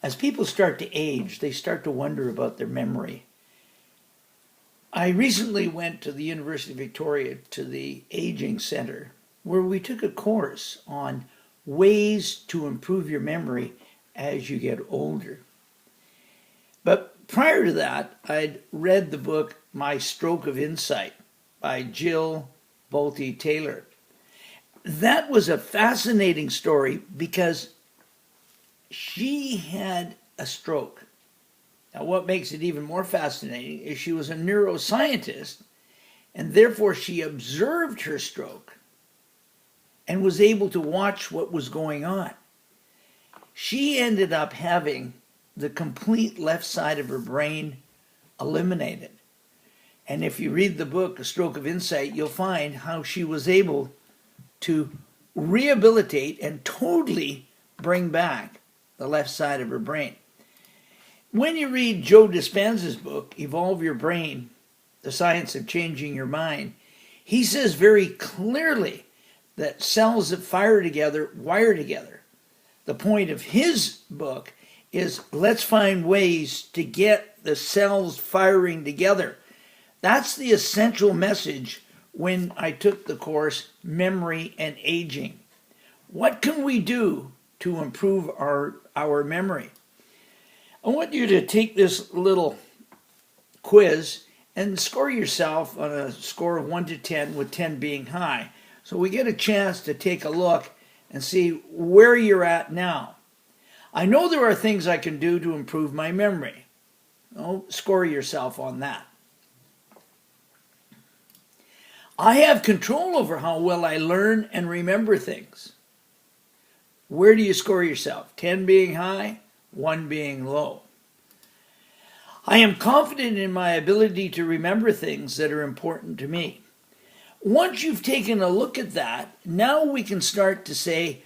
As people start to age, they start to wonder about their memory. I recently went to the University of Victoria to the Aging Center where we took a course on ways to improve your memory as you get older. But prior to that, I'd read the book My Stroke of Insight by Jill Bolte Taylor. That was a fascinating story because she had a stroke. Now, what makes it even more fascinating is she was a neuroscientist, and therefore she observed her stroke and was able to watch what was going on. She ended up having the complete left side of her brain eliminated. And if you read the book, A Stroke of Insight, you'll find how she was able to rehabilitate and totally bring back the left side of her brain. When you read Joe Dispenza's book, Evolve Your Brain, The Science of Changing Your Mind, he says very clearly that cells that fire together wire together. The point of his book is let's find ways to get the cells firing together. That's the essential message when I took the course Memory and Aging. What can we do to improve our memory? I want you to take this little quiz and score yourself on a score of 1 to 10, with 10 being high. So we get a chance to take a look and see where you're at now. I know there are things I can do to improve my memory. Oh, score yourself on that. I have control over how well I learn and remember things. Where do you score yourself? 10 being high, 1 being low. I am confident in my ability to remember things that are important to me. Once you've taken a look at that, now we can start to say,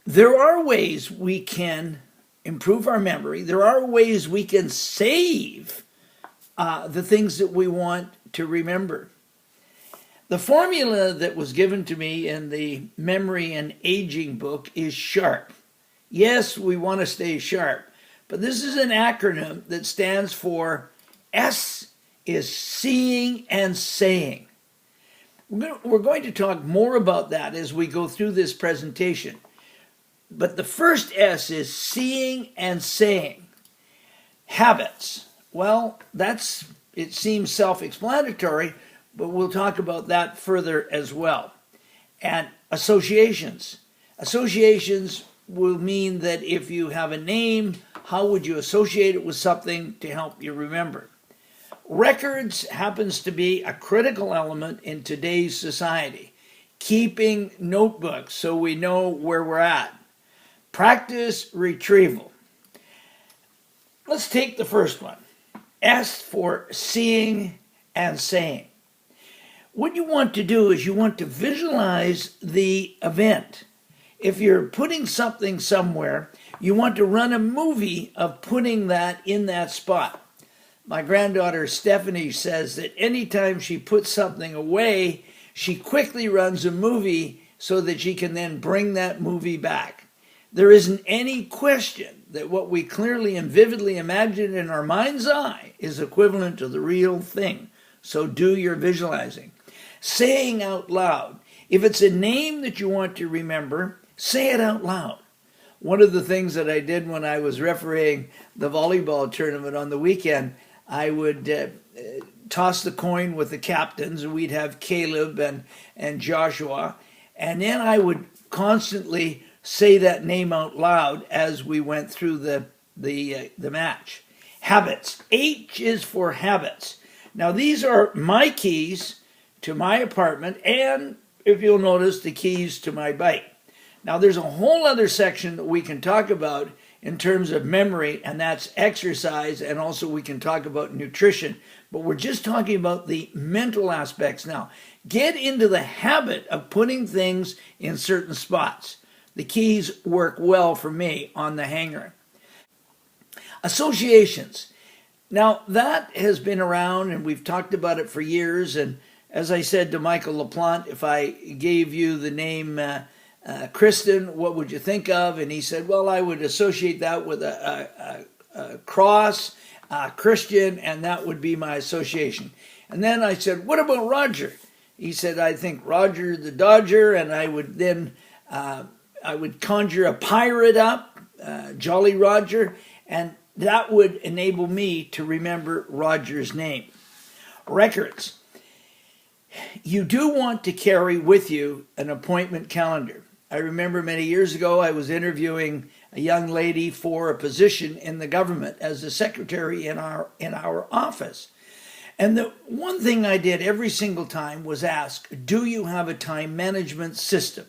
there are ways we can improve our memory. There are ways we can save the things that we want to remember. The formula that was given to me in the Memory and Aging book is SHARP. Yes, we want to stay sharp, but this is an acronym that stands for S is seeing and saying. We're going to talk more about that as we go through this presentation. But the first S is seeing and saying. Habits. Well, it seems self-explanatory, but we'll talk about that further as well. And associations. Associations will mean that if you have a name, how would you associate it with something to help you remember? Records happens to be a critical element in today's society. Keeping notebooks so we know where we're at. Practice retrieval. Let's take the first one. S for seeing and saying. What you want to do is you want to visualize the event. If you're putting something somewhere, you want to run a movie of putting that in that spot. My granddaughter Stephanie says that anytime she puts something away, she quickly runs a movie so that she can then bring that movie back. There isn't any question that what we clearly and vividly imagine in our mind's eye is equivalent to the real thing. So do your visualizing. Saying out loud. If it's a name that you want to remember, say it out loud. One of the things that I did when I was refereeing the volleyball tournament on the weekend, I would toss the coin with the captains. We'd have Caleb and Joshua. And then I would constantly say that name out loud as we went through the match. Habits. H is for habits. Now these are my keys to my apartment and, if you'll notice, the keys to my bike. Now there's a whole other section that we can talk about in terms of memory, and that's exercise, and also we can talk about nutrition. But we're just talking about the mental aspects now. Get into the habit of putting things in certain spots. The keys work well for me on the hanger. Associations. Now that has been around and we've talked about it for years, and as I said to Michael LaPlante, if I gave you the name Kristen, what would you think of? And he said, well, I would associate that with a cross, Christian, and that would be my association. And then I said, what about Roger? He said, I think Roger the Dodger, and I would then, I would conjure a pirate up, Jolly Roger, and that would enable me to remember Roger's name. Records. You do want to carry with you an appointment calendar. I remember many years ago I was interviewing a young lady for a position in the government as a secretary in our office. And the one thing I did every single time was ask, do you have a time management system?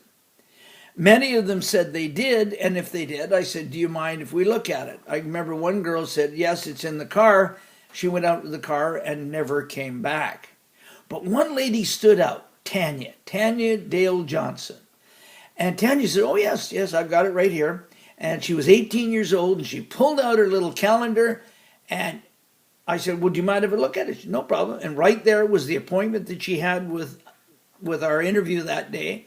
Many of them said they did, and if they did, I said, do you mind if we look at it? I remember one girl said, yes, it's in the car. She went out to the car and never came back. But one lady stood out, Tanya Dale Johnson. And Tanya said, oh, yes, I've got it right here. And she was 18 years old, and she pulled out her little calendar, and I said, well, do you mind if I look at it? She said, no problem. And right there was the appointment that she had with our interview that day.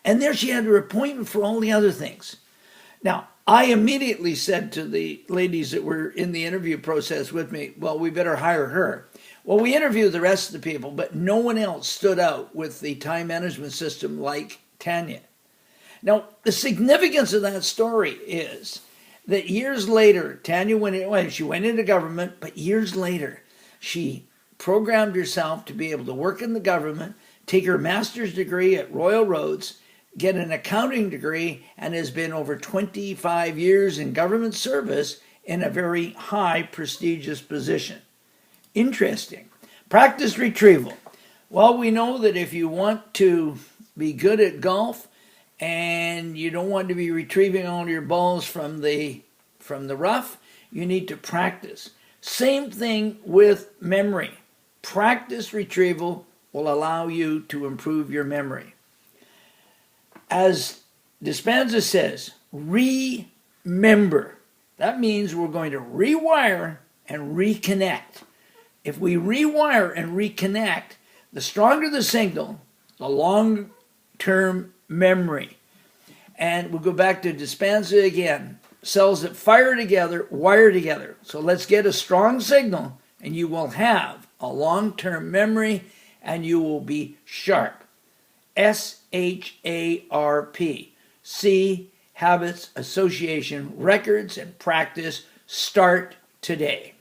And there she had her appointment for all the other things. Now, I immediately said to the ladies that were in the interview process with me, well, we better hire her. Well, we interviewed the rest of the people, but no one else stood out with the time management system like Tanya. Now, the significance of that story is that years later, Tanya she went into government, but years later, she programmed herself to be able to work in the government, take her master's degree at Royal Roads, get an accounting degree, and has been over 25 years in government service in a very high prestigious position. Interesting. Practice retrieval. Well, we know that if you want to be good at golf and you don't want to be retrieving all your balls from the rough, you need to practice. Same thing with memory. Practice retrieval will allow you to improve your memory. As Dispenza says, remember. That means we're going to rewire and reconnect. If we rewire and reconnect, the stronger the signal, the long-term memory. And we'll go back to Dispenza again. Cells that fire together, wire together. So let's get a strong signal, and you will have a long-term memory, and you will be sharp. SHARP. See habits, association, records, and practice. Start today.